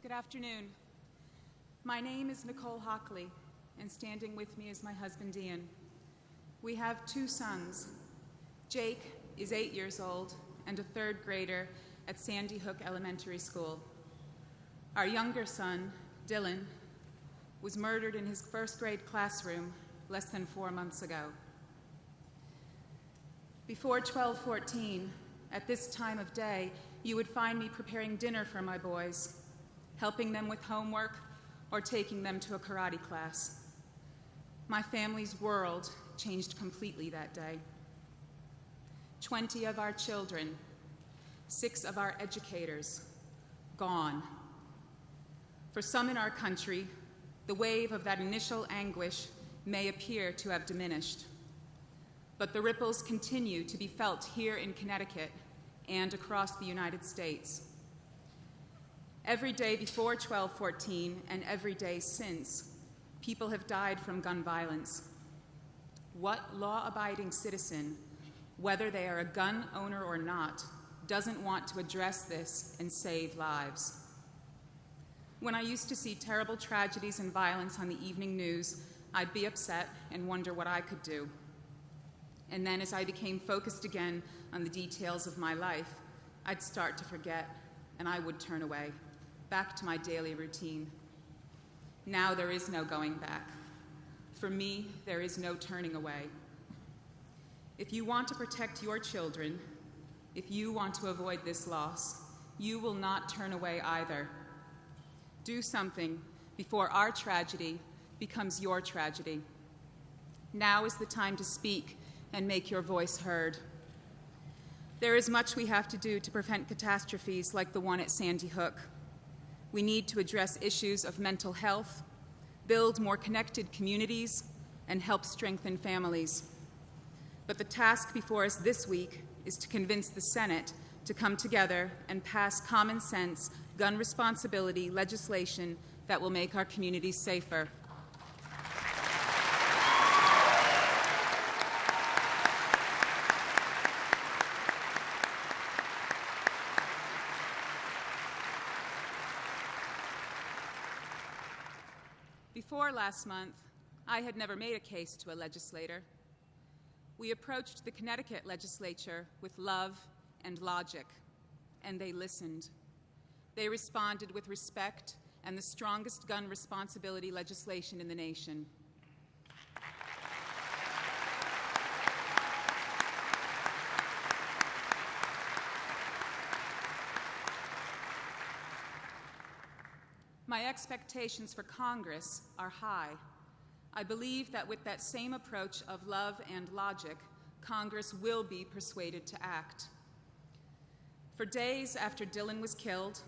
Good afternoon. My name is Nicole Hockley, and standing with me is my husband, Ian. We have two sons. Jake is 8 years old and a third grader at Sandy Hook Elementary School. Our younger son, Dylan, was murdered in his first grade classroom less than 4 months ago. Before 12:14, at this time of day, you would find me preparing dinner for my boys, helping them with homework, or taking them to a karate class. My family's world changed completely that day. 20 of our children, 6 of our educators, gone. For some in our country, the wave of that initial anguish may appear to have diminished, but the ripples continue to be felt here in Connecticut and across the United States. Every day before 12/14 and every day since, people have died from gun violence. What law-abiding citizen, whether they are a gun owner or not, doesn't want to address this and save lives? When I used to see terrible tragedies and violence on the evening news, I'd be upset and wonder what I could do. And then as I became focused again on the details of my life, I'd start to forget, and I would turn away, back to my daily routine. Now there is no going back. For me, there is no turning away. If you want to protect your children, if you want to avoid this loss, you will not turn away either. Do something before our tragedy becomes your tragedy. Now is the time to speak and make your voice heard. There is much we have to do to prevent catastrophes like the one at Sandy Hook. We need to address issues of mental health, build more connected communities, and help strengthen families. But the task before us this week is to convince the Senate to come together and pass common sense gun responsibility legislation that will make our communities safer. Before last month, I had never made a case to a legislator. We approached the Connecticut legislature with love and logic, and they listened. They responded with respect and the strongest gun responsibility legislation in the nation. My expectations for Congress are high. I believe that with that same approach of love and logic, Congress will be persuaded to act. For days after Dylan was killed,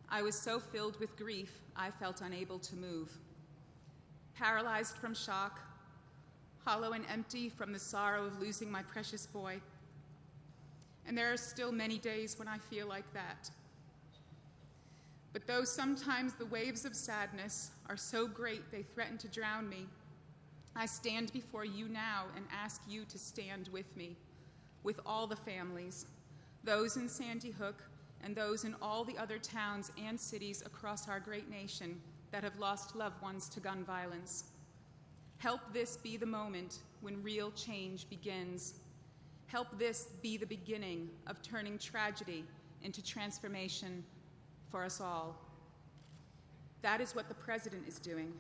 I was so filled with grief I felt unable to move. Paralyzed from shock, hollow and empty from the sorrow of losing my precious boy. And there are still many days when I feel like that. But though sometimes the waves of sadness are so great they threaten to drown me, I stand before you now and ask you to stand with me, with all the families, those in Sandy Hook and those in all the other towns and cities across our great nation that have lost loved ones to gun violence. Help this be the moment when real change begins. Help this be the beginning of turning tragedy into transformation for us all. That is what the President is doing.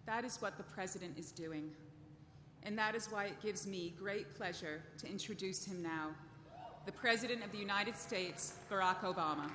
That is what the President is doing. And that is why it gives me great pleasure to introduce him now, the President of the United States, Barack Obama.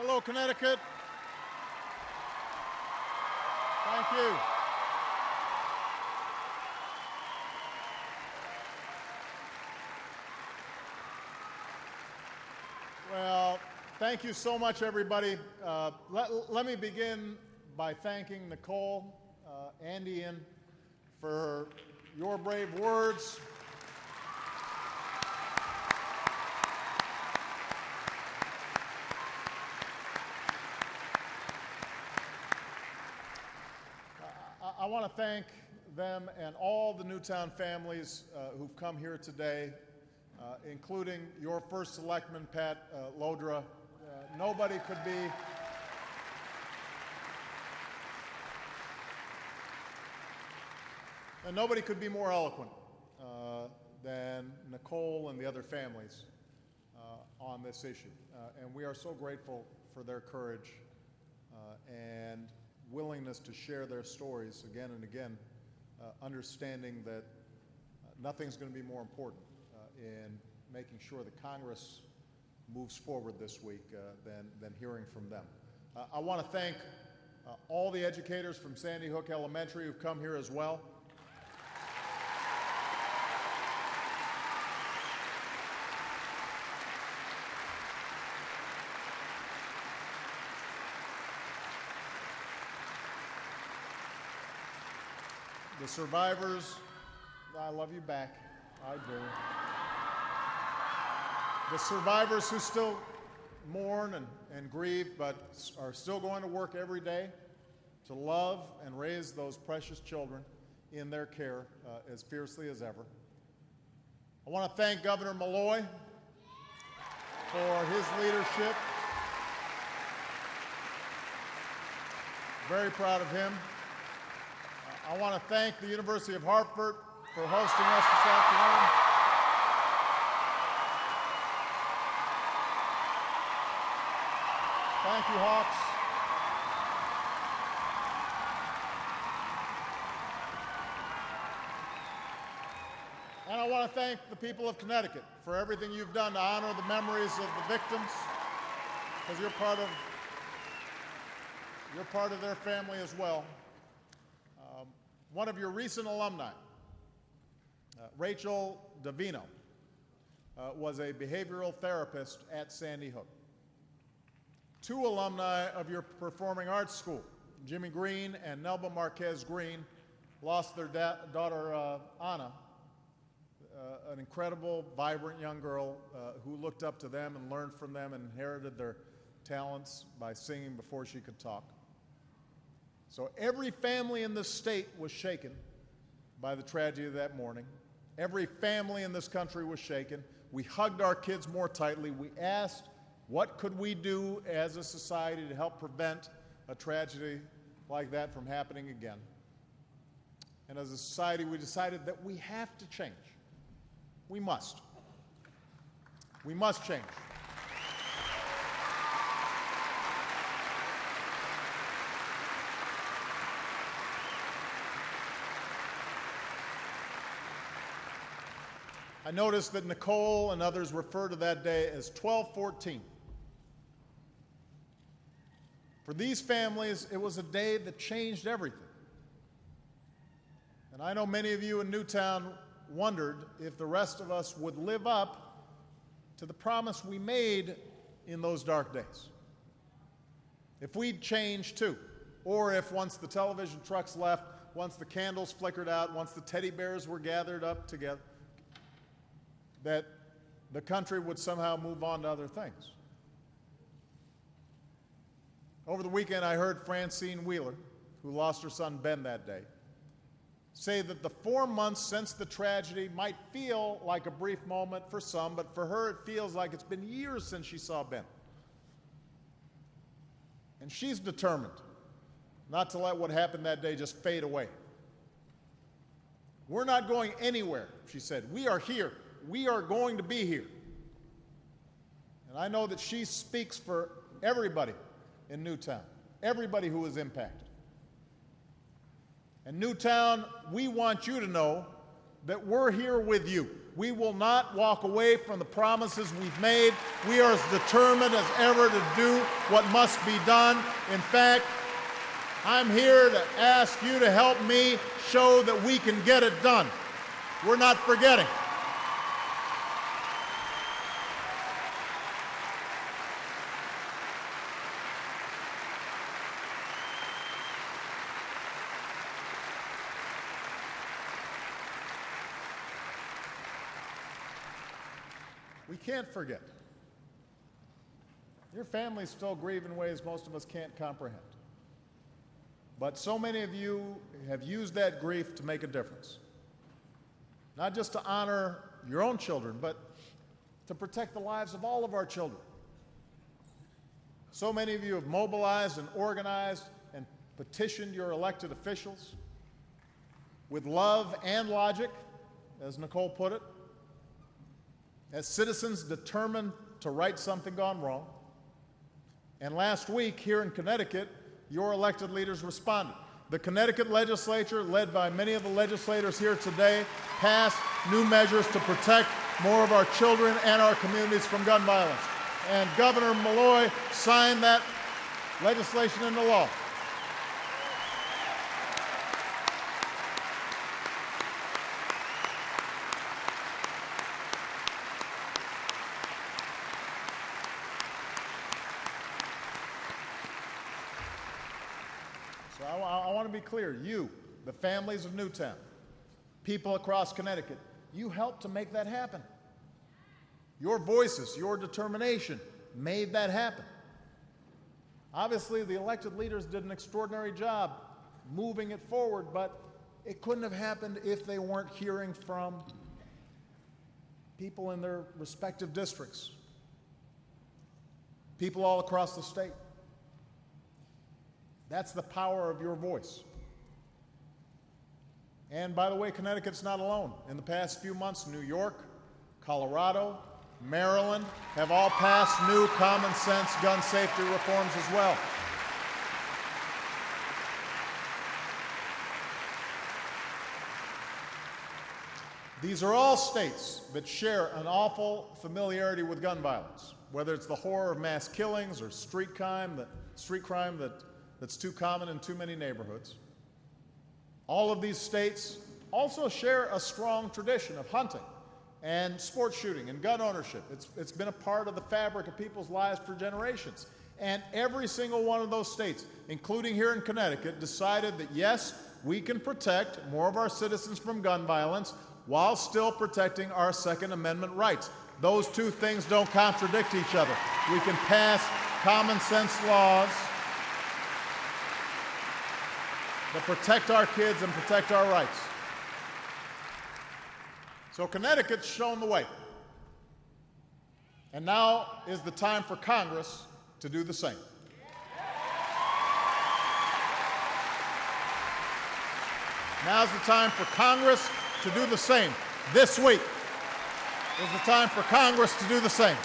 Hello, Connecticut. Thank you. Well, thank you so much, everybody. Let me begin by thanking Nicole and Ian for your brave words. I want to thank them and all the Newtown families who've come here today, including your first selectman, Pat Lodra. Nobody could be more eloquent than Nicole and the other families on this issue. And we are so grateful for their courage and willingness to share their stories again and again, understanding that nothing's going to be more important in making sure that Congress moves forward this week than hearing from them. I want to thank all the educators from Sandy Hook Elementary who've come here as well. The survivors, I love you back, I do. The survivors who still mourn and grieve, but are still going to work every day to love and raise those precious children in their care as fiercely as ever. I want to thank Governor Malloy for his leadership. Very proud of him. I want to thank the University of Hartford for hosting us this afternoon. Thank you, Hawks. And I want to thank the people of Connecticut for everything you've done to honor the memories of the victims, because you're part of their family as well. One of your recent alumni, Rachel Davino, was a behavioral therapist at Sandy Hook. Two alumni of your performing arts school, Jimmy Green and Nelba Marquez Green, lost their daughter, Anna, an incredible, vibrant young girl who looked up to them and learned from them and inherited their talents by singing before she could talk. So every family in this state was shaken by the tragedy of that morning. Every family in this country was shaken. We hugged our kids more tightly. We asked, what could we do as a society to help prevent a tragedy like that from happening again? And as a society, we decided that we have to change. We must. We must change. I noticed that Nicole and others refer to that day as 12/14. For these families, it was a day that changed everything. And I know many of you in Newtown wondered if the rest of us would live up to the promise we made in those dark days. If we'd change too, or if once the television trucks left, once the candles flickered out, once the teddy bears were gathered up together, that the country would somehow move on to other things. Over the weekend, I heard Francine Wheeler, who lost her son Ben that day, say that the 4 months since the tragedy might feel like a brief moment for some, but for her it feels like it's been years since she saw Ben. And she's determined not to let what happened that day just fade away. We're not going anywhere, she said. We are here. We are going to be here. And I know that she speaks for everybody in Newtown, everybody who is impacted. And Newtown, we want you to know that we're here with you. We will not walk away from the promises we've made. We are as determined as ever to do what must be done. In fact, I'm here to ask you to help me show that we can get it done. We're not forgetting. We can't forget. Your families still grieve in ways most of us can't comprehend. But so many of you have used that grief to make a difference. Not just to honor your own children, but to protect the lives of all of our children. So many of you have mobilized and organized and petitioned your elected officials with love and logic, as Nicole put it, as citizens determined to right something gone wrong. And last week, here in Connecticut, your elected leaders responded. The Connecticut legislature, led by many of the legislators here today, passed new measures to protect more of our children and our communities from gun violence. And Governor Malloy signed that legislation into law. So I want to be clear. You, the families of Newtown, people across Connecticut, you helped to make that happen. Your voices, your determination made that happen. Obviously, the elected leaders did an extraordinary job moving it forward, but it couldn't have happened if they weren't hearing from people in their respective districts, people all across the state. That's the power of your voice. And by the way, Connecticut's not alone. In the past few months, New York, Colorado, Maryland have all passed new common sense gun safety reforms as well. These are all states that share an awful familiarity with gun violence, whether it's the horror of mass killings or street crime that's too common in too many neighborhoods. All of these states also share a strong tradition of hunting and sport shooting and gun ownership. It's been a part of the fabric of people's lives for generations. And every single one of those states, including here in Connecticut, decided that yes, we can protect more of our citizens from gun violence while still protecting our Second Amendment rights. Those two things don't contradict each other. We can pass common sense laws that protect our kids and protect our rights. So Connecticut's shown the way. And now is the time for Congress to do the same. Now's the time for Congress to do the same. This week is the time for Congress to do the same.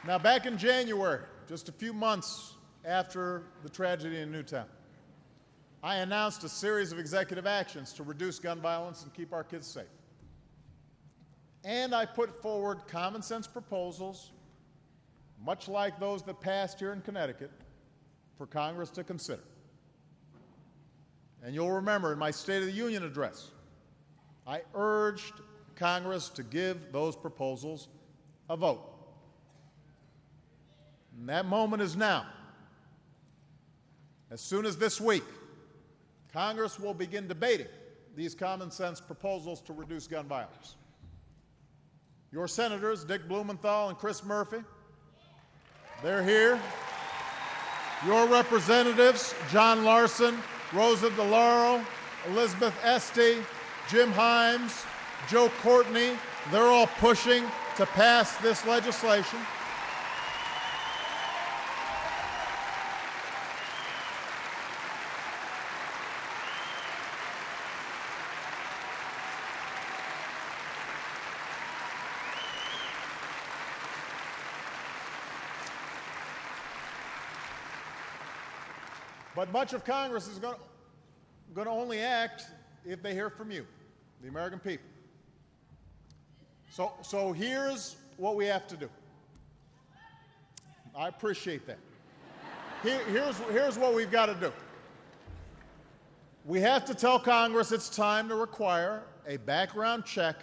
Now, back in January, just a few months after the tragedy in Newtown, I announced a series of executive actions to reduce gun violence and keep our kids safe. And I put forward common sense proposals, much like those that passed here in Connecticut, for Congress to consider. And you'll remember in my State of the Union address, I urged Congress to give those proposals a vote. And that moment is now. As soon as this week, Congress will begin debating these common sense proposals to reduce gun violence. Your senators, Dick Blumenthal and Chris Murphy, they're here. Your representatives, John Larson, Rosa DeLauro, Elizabeth Esty, Jim Himes, Joe Courtney, they're all pushing to pass this legislation. But much of Congress is going to only act if they hear from you, the American people. So here's what we have to do. I appreciate that. Here's what we've got to do. We have to tell Congress it's time to require a background check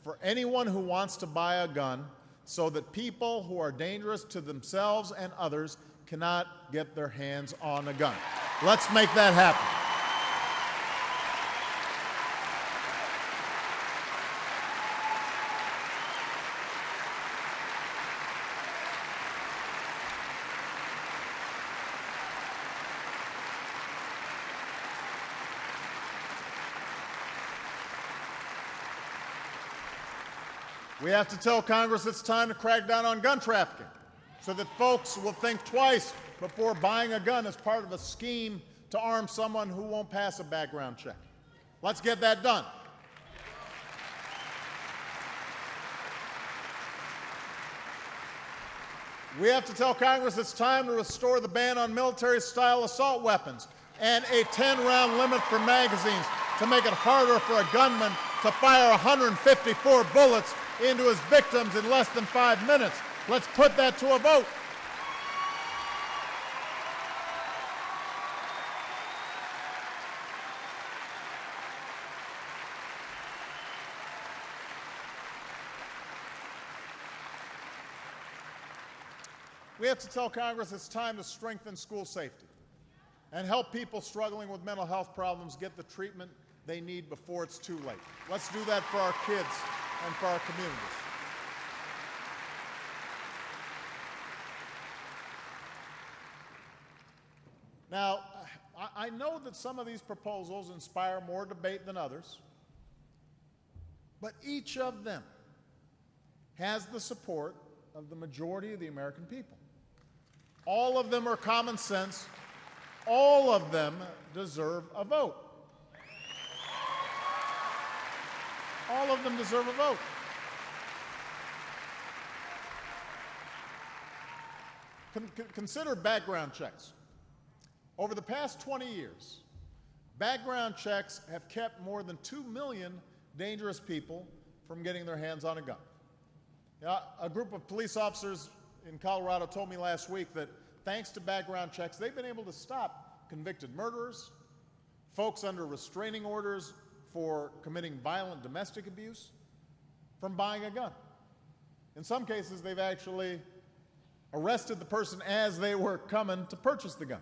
for anyone who wants to buy a gun so that people who are dangerous to themselves and others cannot get their hands on a gun. Let's make that happen. We have to tell Congress it's time to crack down on gun trafficking so that folks will think twice before buying a gun as part of a scheme to arm someone who won't pass a background check. Let's get that done. We have to tell Congress it's time to restore the ban on military-style assault weapons and a 10-round limit for magazines to make it harder for a gunman to fire 154 bullets into his victims in less than 5 minutes. Let's put that to a vote. We have to tell Congress it's time to strengthen school safety and help people struggling with mental health problems get the treatment they need before it's too late. Let's do that for our kids and for our communities. Now, I know that some of these proposals inspire more debate than others, but each of them has the support of the majority of the American people. All of them are common sense. All of them deserve a vote. All of them deserve a vote. Consider background checks. Over the past 20 years, background checks have kept more than 2 million dangerous people from getting their hands on a gun. A group of police officers in Colorado told me last week that thanks to background checks, they've been able to stop convicted murderers, folks under restraining orders for committing violent domestic abuse, from buying a gun. In some cases, they've actually arrested the person as they were coming to purchase the gun.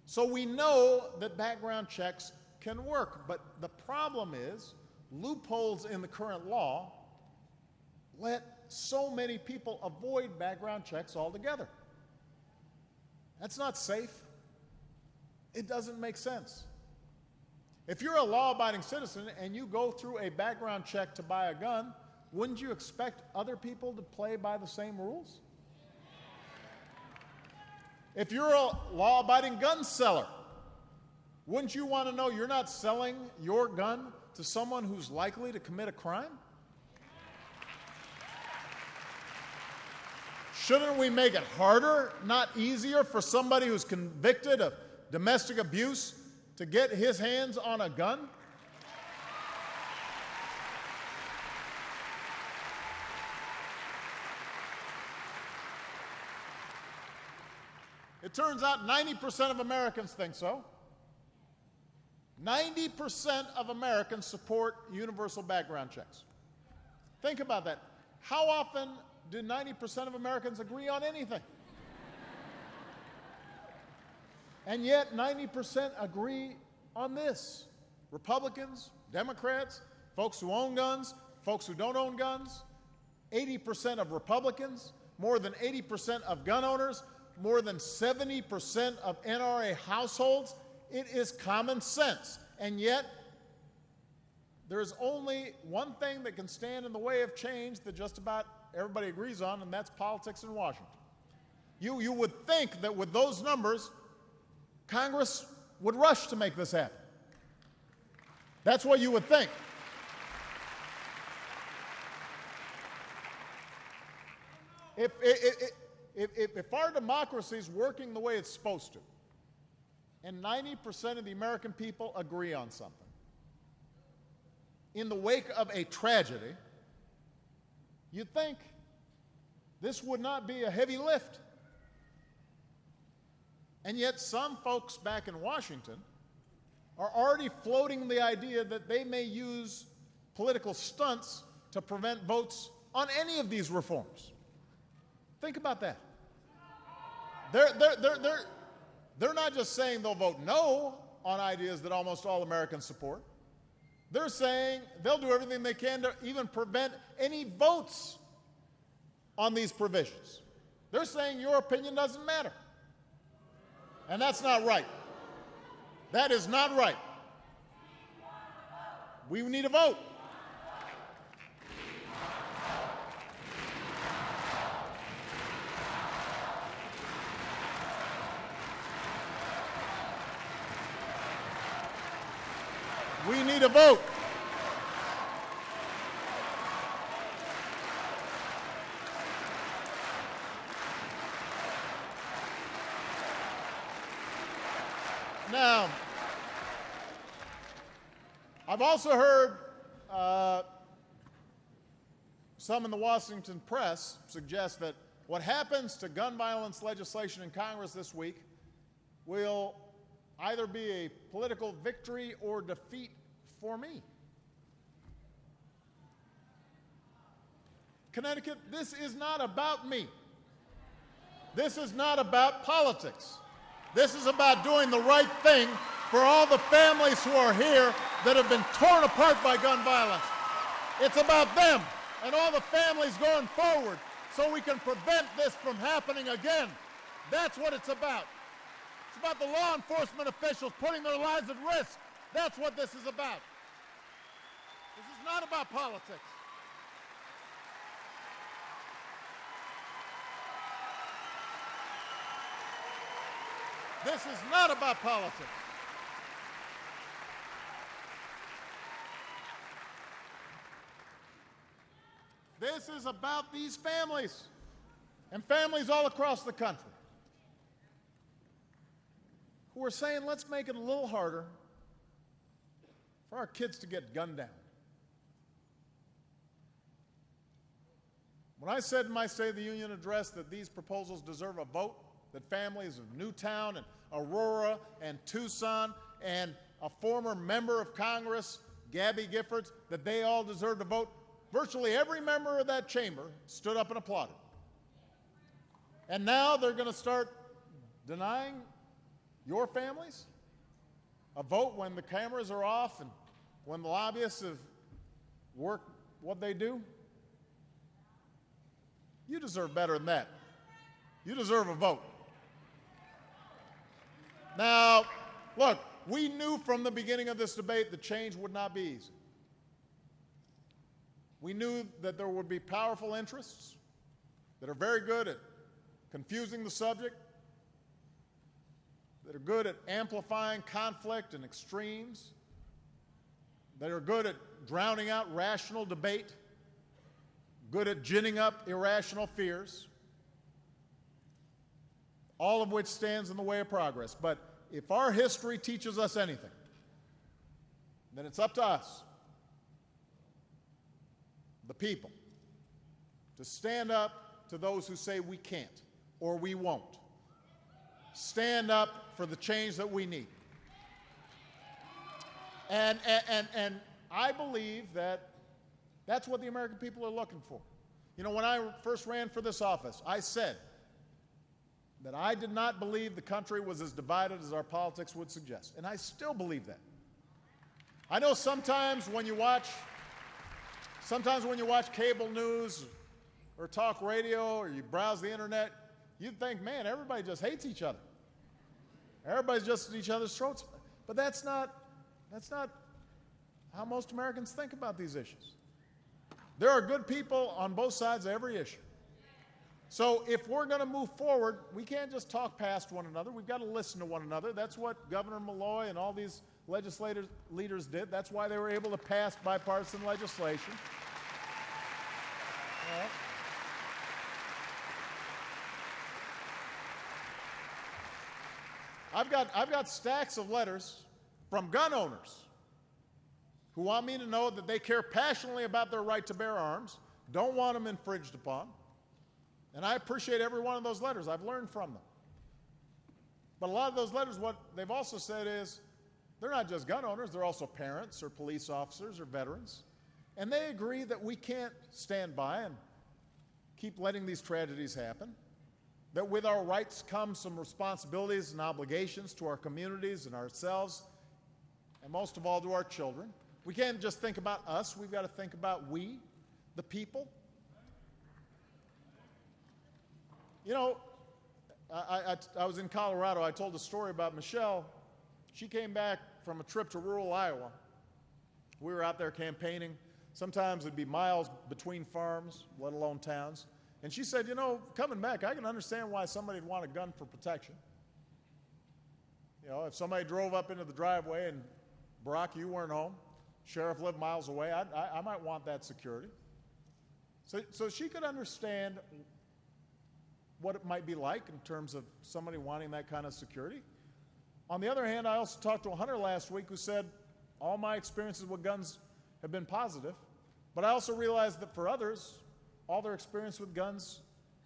So we know that background checks can work, but the problem is loopholes in the current law let so many people avoid background checks altogether. That's not safe. It doesn't make sense. If you're a law-abiding citizen and you go through a background check to buy a gun, wouldn't you expect other people to play by the same rules? If you're a law-abiding gun seller, wouldn't you want to know you're not selling your gun to someone who's likely to commit a crime? Shouldn't we make it harder, not easier, for somebody who's convicted of domestic abuse to get his hands on a gun? It turns out 90% of Americans think so. 90% of Americans support universal background checks. Think about that. How often do 90% of Americans agree on anything? And yet 90% agree on this. Republicans, Democrats, folks who own guns, folks who don't own guns, 80% of Republicans, more than 80% of gun owners, more than 70% of NRA households. It is common sense. And yet, there's only one thing that can stand in the way of change that just about everybody agrees on, and that's politics in Washington. You would think that with those numbers, Congress would rush to make this happen. That's what you would think. if our democracy is working the way it's supposed to, and 90% of the American people agree on something, in the wake of a tragedy, you'd think this would not be a heavy lift. And yet some folks back in Washington are already floating the idea that they may use political stunts to prevent votes on any of these reforms. Think about that. They're not just saying they'll vote no on ideas that almost all Americans support. They're saying they'll do everything they can to even prevent any votes on these provisions. They're saying your opinion doesn't matter. And that's not right. That is not right. We need a vote. We need a vote. Now, I've also heard some in the Washington press suggest that what happens to gun violence legislation in Congress this week will either be a political victory or defeat for me. Connecticut, this is not about me. This is not about politics. This is about doing the right thing for all the families who are here that have been torn apart by gun violence. It's about them and all the families going forward so we can prevent this from happening again. That's what it's about. It's about the law enforcement officials putting their lives at risk. That's what this is about. This is not about politics. This is not about politics. This is about these families and families all across the country who are saying, let's make it a little harder for our kids to get gunned down. When I said in my State of the Union address that these proposals deserve a vote, that families of Newtown and Aurora and Tucson and a former member of Congress, Gabby Giffords, that they all deserve to vote, virtually every member of that chamber stood up and applauded. And now they're going to start denying your families a vote when the cameras are off and when the lobbyists have worked what they do? You deserve better than that. You deserve a vote. Now, look, we knew from the beginning of this debate that change would not be easy. We knew that there would be powerful interests that are very good at confusing the subject, that are good at amplifying conflict and extremes, that are good at drowning out rational debate, good at ginning up irrational fears, all of which stands in the way of progress. But if our history teaches us anything, then it's up to us, the people, to stand up to those who say we can't or we won't. Stand up for the change that we need. And I believe that that's what the American people are looking for. You know, when I first ran for this office, I said that I did not believe the country was as divided as our politics would suggest. And I still believe that. I know sometimes when you watch cable news or talk radio or you browse the internet, you'd think, man, everybody just hates each other. Everybody's just at each other's throats. But that's not how most Americans think about these issues. There are good people on both sides of every issue. So if we're going to move forward, we can't just talk past one another. We've got to listen to one another. That's what Governor Malloy and all these leaders did. That's why they were able to pass bipartisan legislation. All right. I've got stacks of letters from gun owners who want me to know that they care passionately about their right to bear arms, don't want them infringed upon. And I appreciate every one of those letters. I've learned from them. But a lot of those letters, what they've also said is, they're not just gun owners, they're also parents or police officers or veterans. And they agree that we can't stand by and keep letting these tragedies happen, that with our rights come some responsibilities and obligations to our communities and ourselves, and most of all to our children. We can't just think about us, we've got to think about we, the people. You know, I was in Colorado. I told a story about Michelle. She came back from a trip to rural Iowa. We were out there campaigning. Sometimes it'd be miles between farms, let alone towns. And she said, you know, coming back, I can understand why somebody'd want a gun for protection. You know, if somebody drove up into the driveway and, Barack, you weren't home, sheriff lived miles away, I might want that security. So she could understand what it might be like in terms of somebody wanting that kind of security. On the other hand, I also talked to a hunter last week who said, all my experiences with guns have been positive, but I also realized that for others, all their experience with guns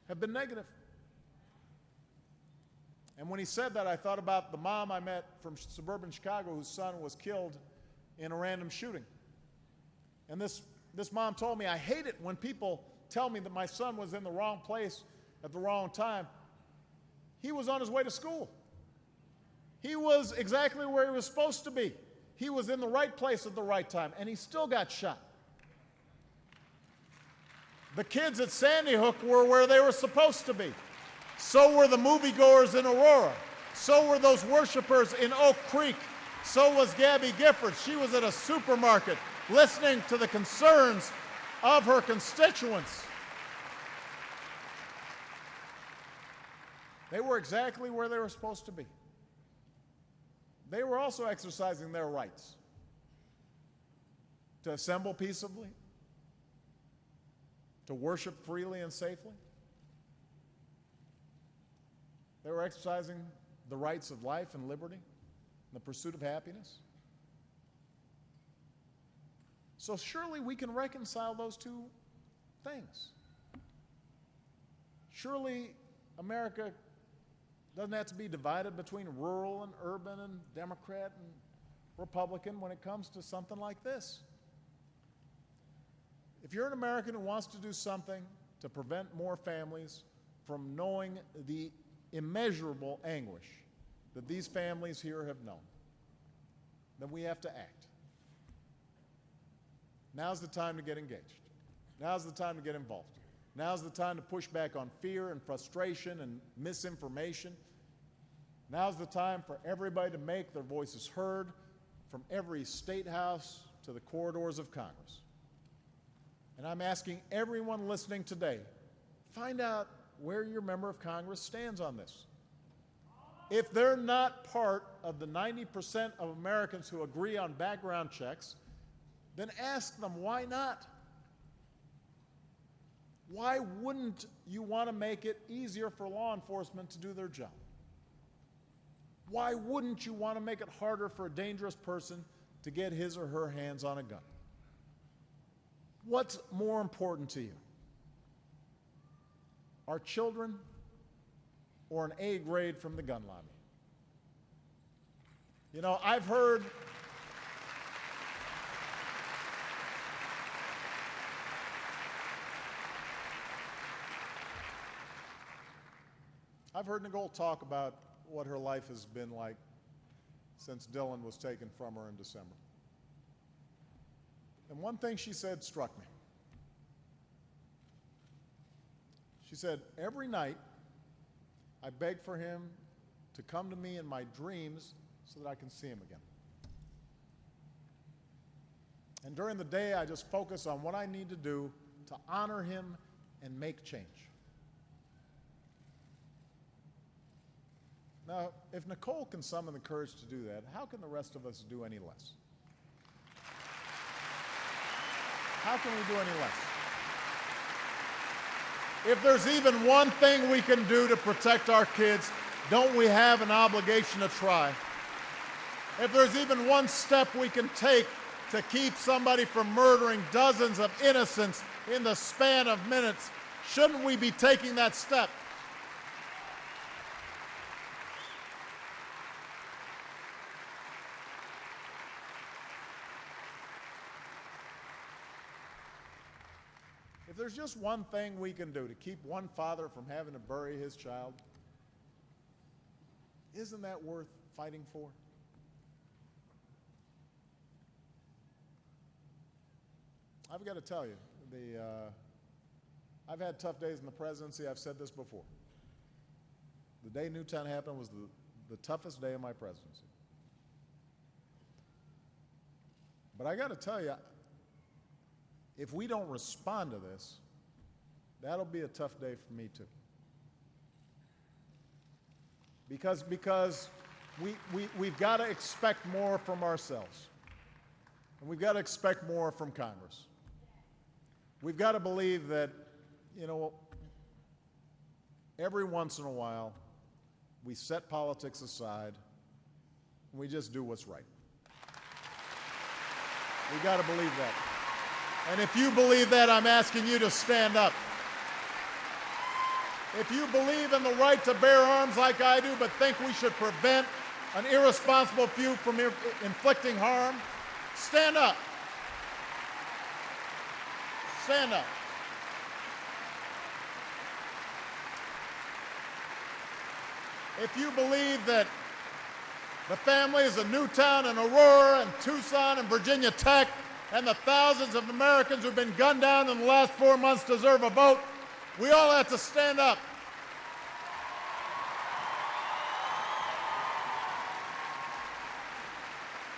have been negative. And when he said that, I thought about the mom I met from suburban Chicago whose son was killed in a random shooting. And this mom told me, I hate it when people tell me that my son was in the wrong place at the wrong time. He was on his way to school. He was exactly where he was supposed to be. He was in the right place at the right time, and he still got shot. The kids at Sandy Hook were where they were supposed to be. So were the moviegoers in Aurora. So were those worshipers in Oak Creek. So was Gabby Gifford. She was at a supermarket listening to the concerns of her constituents. They were exactly where they were supposed to be. They were also exercising their rights to assemble peaceably, to worship freely and safely. They were exercising the rights of life and liberty and the pursuit of happiness. So surely we can reconcile those two things. Surely America doesn't have to be divided between rural and urban and Democrat and Republican when it comes to something like this. If you're an American who wants to do something to prevent more families from knowing the immeasurable anguish that these families here have known, then we have to act. Now's the time to get engaged. Now's the time to get involved. Now's the time to push back on fear and frustration and misinformation. Now's the time for everybody to make their voices heard, from every state house to the corridors of Congress. And I'm asking everyone listening today, find out where your member of Congress stands on this. If they're not part of the 90% of Americans who agree on background checks, then ask them, why not? Why wouldn't you want to make it easier for law enforcement to do their job? Why wouldn't you want to make it harder for a dangerous person to get his or her hands on a gun? What's more important to you? Our children or an A grade from the gun lobby? You know, I've heard Nicole talk about what her life has been like since Dylan was taken from her in December. And one thing she said struck me. She said, every night I beg for him to come to me in my dreams so that I can see him again. And during the day, I just focus on what I need to do to honor him and make change. Now, if Nicole can summon the courage to do that, how can the rest of us do any less? How can we do any less? If there's even one thing we can do to protect our kids, don't we have an obligation to try? If there's even one step we can take to keep somebody from murdering dozens of innocents in the span of minutes, shouldn't we be taking that step? If there's just one thing we can do to keep one father from having to bury his child, isn't that worth fighting for? I've got to tell you, I've had tough days in the presidency. I've said this before. The day Newtown happened was the toughest day of my presidency. But I got to tell you, if we don't respond to this, that'll be a tough day for me too. Because we've got to expect more from ourselves. And we've got to expect more from Congress. We've got to believe that, every once in a while, we set politics aside and we just do what's right. We've got to believe that. And if you believe that, I'm asking you to stand up. If you believe in the right to bear arms like I do, but think we should prevent an irresponsible few from inflicting harm, stand up. Stand up. If you believe that the families of Newtown and Aurora and Tucson and Virginia Tech and the thousands of Americans who've been gunned down in the last 4 months deserve a vote, we all have to stand up.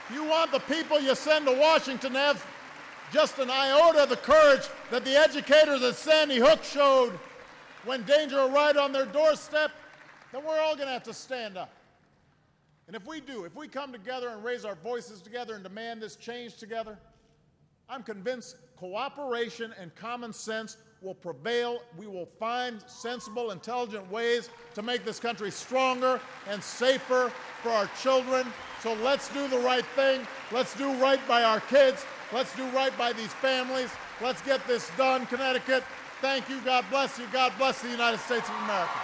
If you want the people you send to Washington to have just an iota of the courage that the educators at Sandy Hook showed when danger will ride on their doorstep, then we're all going to have to stand up. And if we do, if we come together and raise our voices together and demand this change together, I'm convinced cooperation and common sense will prevail. We will find sensible, intelligent ways to make this country stronger and safer for our children. So let's do the right thing. Let's do right by our kids. Let's do right by these families. Let's get this done, Connecticut. Thank you. God bless you. God bless the United States of America.